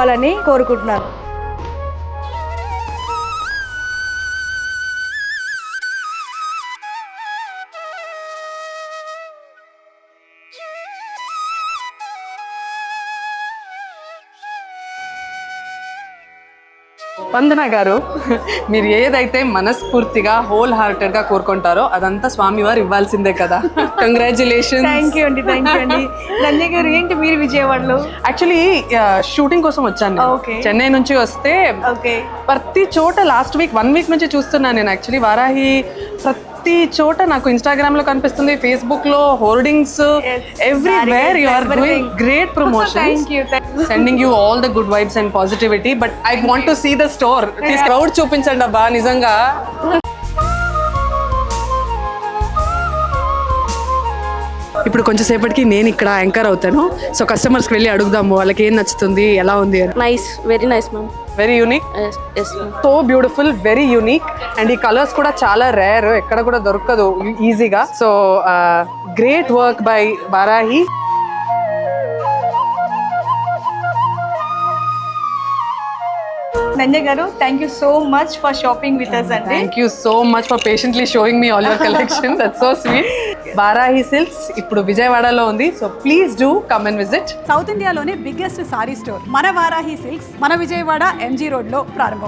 వాళ్ళని కోరుకుంటున్నాను. వందన గారు, మీరు ఏదైతే మనస్ఫూర్తిగా హోల్ హార్టెడ్గా కోరుకుంటారో అదంతా స్వామివారు ఇవ్వాల్సిందే కదా. కంగ్రాచులేషన్. థ్యాంక్ యూ అండి. ధన్య గారు, ఏంటి మీరు విజయవాడలో? యాక్చువల్లీ షూటింగ్ కోసం వచ్చాను నేను. Okay. చెన్నై నుంచి వస్తే ప్రతి చోట లాస్ట్ వీక్ 1 వీక్ నుంచి చూస్తున్నాను నేను. యాక్చువల్లీ వారాహి ప్రతి చోట నాకు ఇన్స్టాగ్రామ్ లో కనిపిస్తుంది, ఫేస్బుక్ లో hoardings, everywhere you are doing great promotions. Sending you all the good vibes and positivity. But I want to see the store. Crowd చూపించండి అబ్బా నిజంగా. ఇప్పుడు కొంచెం సేపటికి నేను ఇక్కడ యాంకర్ అవుతాను. సో కస్టమర్స్కి వెళ్ళి అడుగుదాము వాళ్ళకి ఏం నచ్చుతుంది, ఎలా ఉంది అని. Nice, very nice ma'am. Very unique, yes ma'am. So beautiful, very unique. And ఈ కలర్స్ కూడా చాలా రేర్, ఎక్కడ కూడా దొరకదు ఈజీగా. So great work by Varahi. Dhanya గారు, thank you so much for shopping with us అండి. Thank you so much for patiently showing me all your collection. That's so sweet. Varahi Silks ఇప్పుడు విజయవాడలో ఉంది. So please do come and visit. South ఇండియాలోనే biggest sorry store మన Varahi silks మన Vijayawada MG road లో ప్రారంభం.